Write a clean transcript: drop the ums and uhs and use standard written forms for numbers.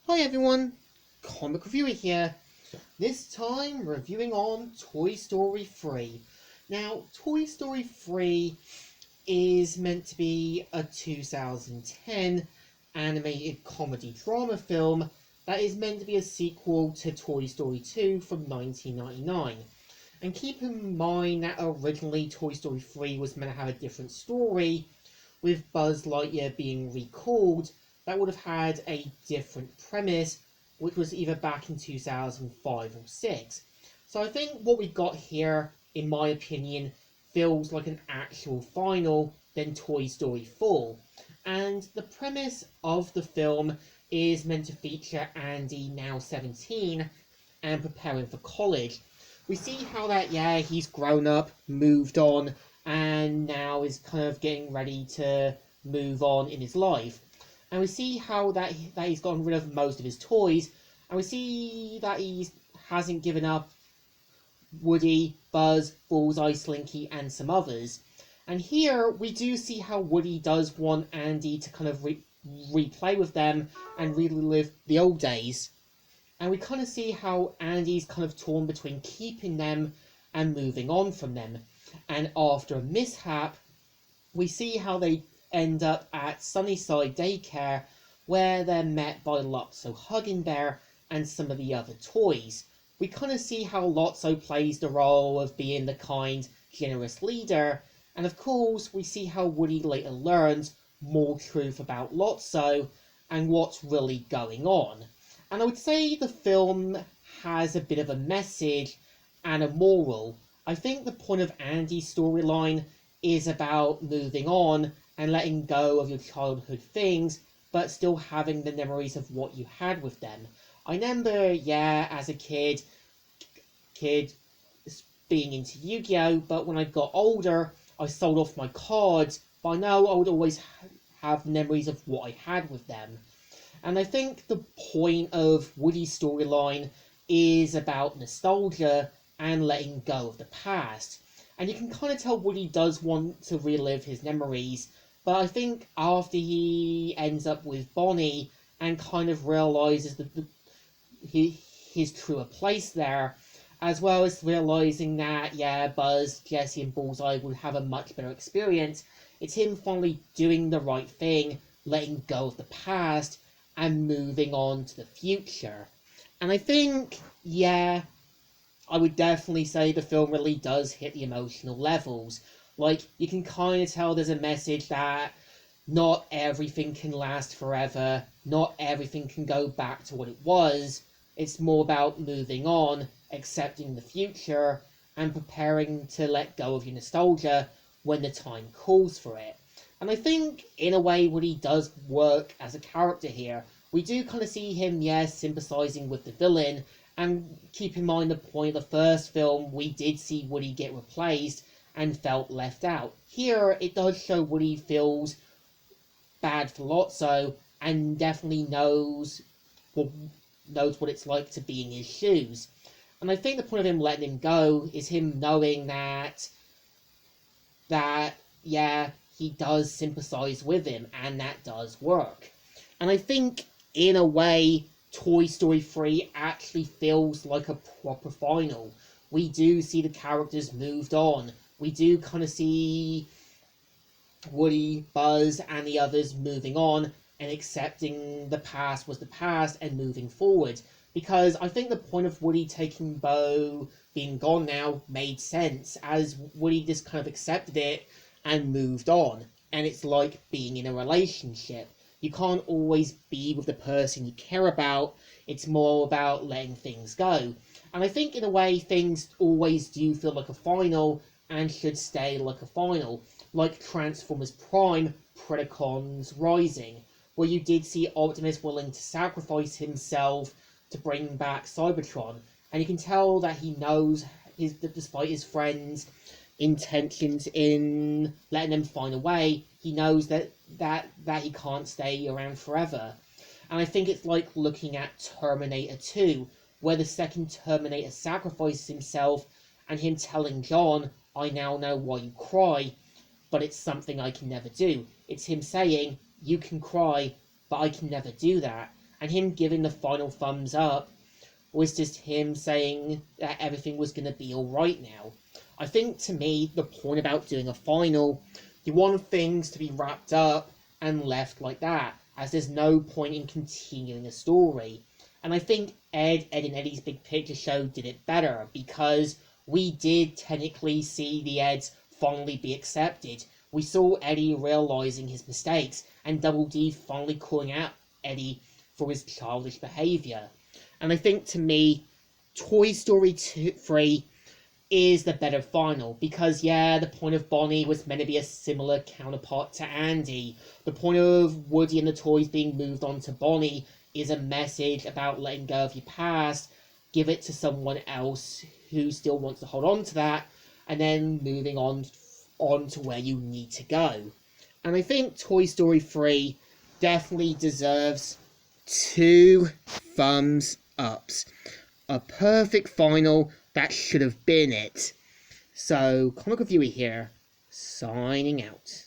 Hi everyone, Comic Reviewer here. This time reviewing on Toy Story 3. Now, Toy Story 3 is meant to be a 2010 animated comedy drama film that is meant to be a sequel to Toy Story 2 from 1999. And keep in mind that originally Toy Story 3 was meant to have a different story, with Buzz Lightyear being recalled, that would have had a different premise, which was either back in 2005 or 6. So I think what we got here, in my opinion, feels like an actual final than Toy Story 4. And the premise of the film is meant to feature Andy, now 17, and preparing for college. We see how that, he's grown up, moved on, and now is kind of getting ready to move on in his life. And we see how that he's gotten rid of most of his toys, and we see that he hasn't given up Woody, Buzz, Bullseye, Slinky, and some others. And here we do see how Woody does want Andy to kind of replay with them and relive the old days. And we kind of see how Andy's kind of torn between keeping them and moving on from them. And after a mishap, we see how they end up at Sunnyside Daycare, where they're met by Lotso Hugging Bear and some of the other toys. We kind of see how Lotso plays the role of being the kind, generous leader, and of course we see how Woody later learns more truth about Lotso and what's really going on. And I would say the film has a bit of a message and a moral. I think the point of Andy's storyline is about moving on and letting go of your childhood things, but still having the memories of what you had with them. I remember, as a kid being into Yu-Gi-Oh, but when I got older, I sold off my cards, but I know I would always have memories of what I had with them. And I think the point of Woody's storyline is about nostalgia and letting go of the past. And you can kind of tell Woody does want to relive his memories, but I think after he ends up with Bonnie and kind of realizes his truer place there, as well as realizing that, Buzz, Jessie, and Bullseye would have a much better experience, it's him finally doing the right thing, letting go of the past, and moving on to the future. And I think, I would definitely say the film really does hit the emotional levels. Like, you can kind of tell there's a message that not everything can last forever, not everything can go back to what it was. It's more about moving on, accepting the future, and preparing to let go of your nostalgia when the time calls for it. And I think, in a way, Woody does work as a character here. We do kind of see him, sympathizing with the villain, and keep in mind the point of the first film, we did see Woody get replaced and felt left out. Here, it does show Woody feels bad for Lotso and definitely knows what it's like to be in his shoes. And I think the point of him letting him go is him knowing that he does sympathize with him, and that does work. And I think, in a way, Toy Story 3 actually feels like a proper final. We do see the characters moved on. We do kind of see Woody, Buzz, and the others moving on and accepting the past was the past and moving forward. Because I think the point of Woody taking Bo being gone now made sense, as Woody just kind of accepted it and moved on. And it's like being in a relationship. You can't always be with the person you care about. It's more about letting things go. And I think in a way things always do feel like a final and should stay like a final. Like Transformers Prime, Predacons Rising, where you did see Optimus willing to sacrifice himself to bring back Cybertron. And you can tell that he knows, despite his friends' intentions in letting them find a way, he knows that he can't stay around forever. And I think it's like looking at Terminator 2, where the second Terminator sacrifices himself, and him telling John, I now know why you cry, but it's something I can never do. It's him saying, you can cry, but I can never do that. and him giving the final thumbs up was just him saying that everything was going to be alright now. I think, to me, the point about doing a final, you want things to be wrapped up and left like that, as there's no point in continuing a story. And I think Ed and Eddie's Big Picture Show did it better, because we did technically see the Eds finally be accepted. We saw Eddie realizing his mistakes, and Double D finally calling out Eddie for his childish behavior. And I think, to me, Toy Story 3 is the better final, because yeah, the point of Bonnie was meant to be a similar counterpart to Andy. The point of Woody and the toys being moved on to Bonnie is a message about letting go of your past, give it to someone else who still wants to hold on to that, and then moving on to where you need to go. And I think Toy Story 3 definitely deserves 2 thumbs ups. A perfect final that should have been it. So, Comic Reviewer here, signing out.